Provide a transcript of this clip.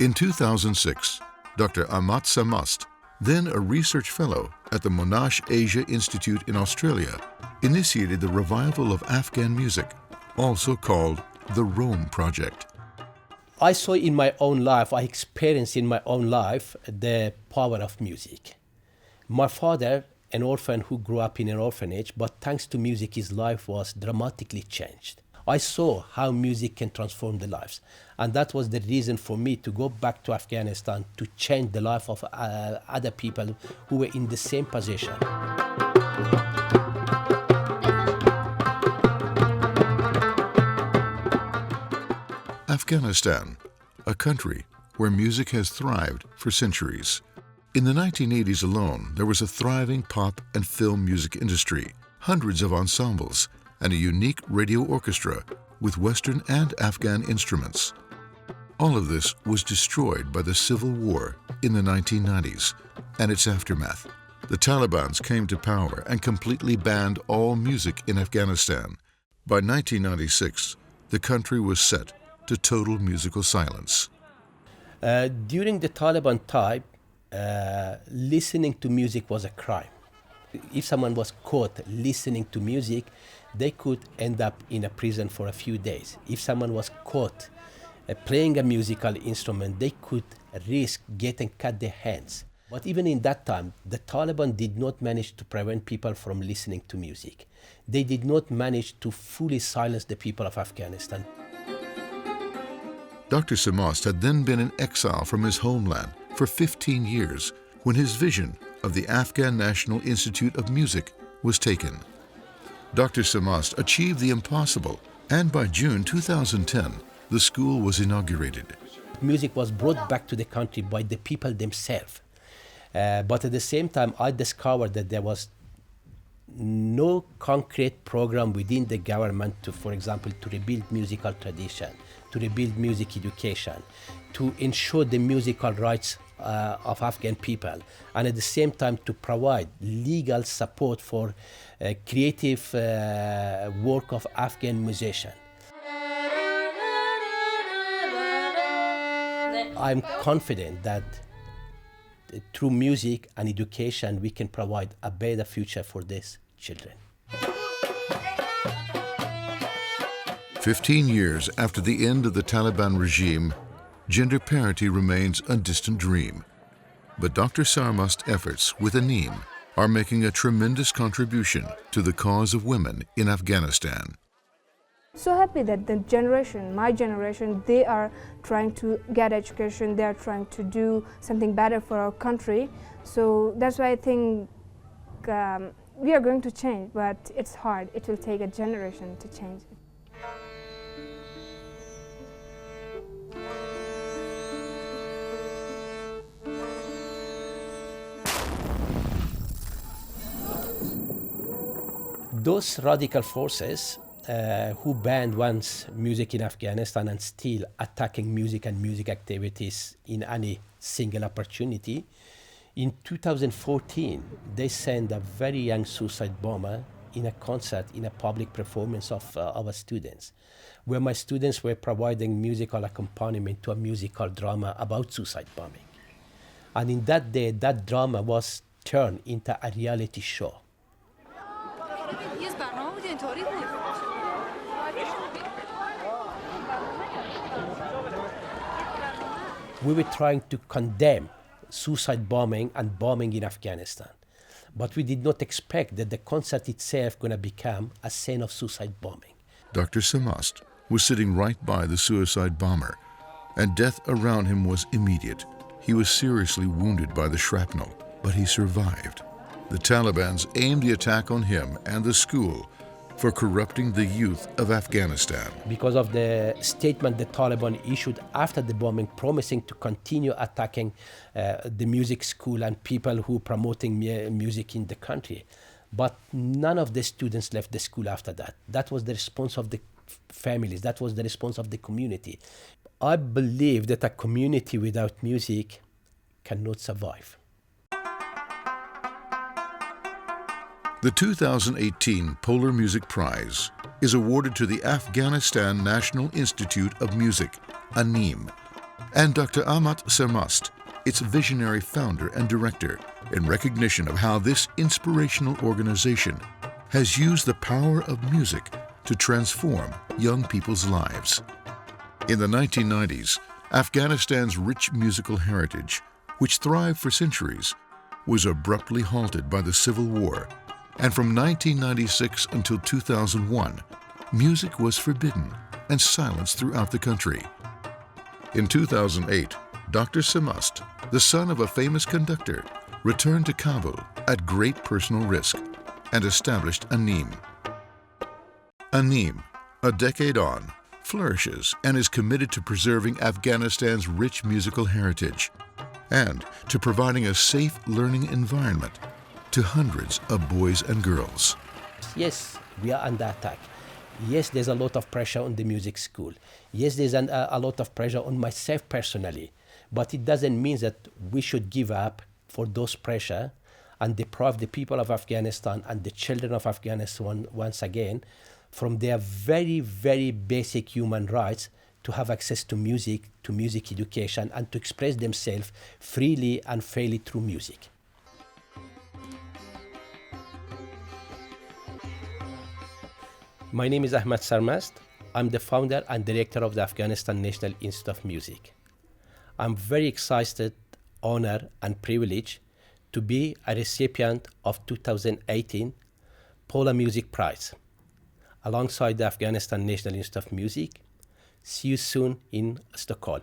In 2006, Dr. Ahmad Sarmast, then a research fellow at the Monash Asia Institute in Australia, initiated the revival of Afghan music, also called the Rome Project. I saw in my own life, I experienced in my own life the power of music. My father, an orphan who grew up in an orphanage, but thanks to music, his life was dramatically changed. I saw how music can transform the lives. And that was the reason for me to go back to Afghanistan to change the life of other people who were in the same position. Afghanistan, a country where music has thrived for centuries. In the 1980s alone, there was a thriving pop and film music industry, hundreds of ensembles, and a unique radio orchestra with Western and Afghan instruments. All of this was destroyed by the civil war in the 1990s and its aftermath. The Taliban came to power and completely banned all music in Afghanistan. By 1996, the country was set to total musical silence. During the Taliban time, listening to music was a crime. If someone was caught listening to music, they could end up in a prison for a few days. If someone was caught playing a musical instrument, they could risk getting cut their hands. But even in that time, the Taliban did not manage to prevent people from listening to music. They did not manage to fully silence the people of Afghanistan. Dr. Sarmast had then been in exile from his homeland for 15 years when his vision of the Afghan National Institute of Music was taken. Dr. Sarmast achieved the impossible, and by June 2010, the school was inaugurated. Music was brought back to the country by the people themselves. But at the same time, I discovered that there was no concrete program within the government to, for example, to rebuild musical tradition, to rebuild music education, to ensure the musical rights of Afghan people, and at the same time to provide legal support for creative work of Afghan musicians. I'm confident that through music and education, we can provide a better future for these children. 15 years after the end of the Taliban regime, gender parity remains a distant dream. But Dr. Sarmast's efforts with ANIM are making a tremendous contribution to the cause of women in Afghanistan. So happy that the generation, my generation, they are trying to get education, they are trying to do something better for our country. So that's why I think we are going to change, but it's hard. It will take a generation to change it. Those radical forces who banned once music in Afghanistan and still attacking music and music activities in any single opportunity, in 2014, they sent a very young suicide bomber in a concert, in a public performance of our students, where my students were providing musical accompaniment to a musical drama about suicide bombing. And in that day, that drama was turned into a reality show. We were trying to condemn suicide bombing and bombing in Afghanistan. But we did not expect that the concert itself going to become a scene of suicide bombing. Dr. Sarmast was sitting right by the suicide bomber, and death around him was immediate. He was seriously wounded by the shrapnel, but he survived. The Taliban's aimed the attack on him and the school for corrupting the youth of Afghanistan. Because of the statement the Taliban issued after the bombing, promising to continue attacking the music school and people who promoting music in the country. But none of the students left the school after that. That was the response of the families. That was the response of the community. I believe that a community without music cannot survive. The 2018 Polar Music Prize is awarded to the Afghanistan National Institute of Music, ANIM. and Dr. Ahmad Sarmast, its visionary founder and director, in recognition of how this inspirational organization has used the power of music to transform young people's lives. In the 1990s, Afghanistan's rich musical heritage, which thrived for centuries, was abruptly halted by the Civil War, and from 1996 until 2001, music was forbidden and silenced throughout the country. In 2008, Dr. Sarmast, the son of a famous conductor, returned to Kabul at great personal risk and established ANIM. ANIM, a decade on, flourishes and is committed to preserving Afghanistan's rich musical heritage and to providing a safe learning environment to hundreds of boys and girls. Yes, we are under attack. Yes, there's a lot of pressure on the music school. Yes, there's a lot of pressure on myself personally. But it doesn't mean that we should give up for those pressure and deprive the people of Afghanistan and the children of Afghanistan once again from their very, very basic human rights to have access to music education, and to express themselves freely and fairly through music. My name is Ahmad Sarmast. I'm the founder and director of the Afghanistan National Institute of Music. I'm very excited, honored, and privileged to be a recipient of 2018 Pola Music Prize alongside the Afghanistan National Institute of Music. See you soon in Stockholm.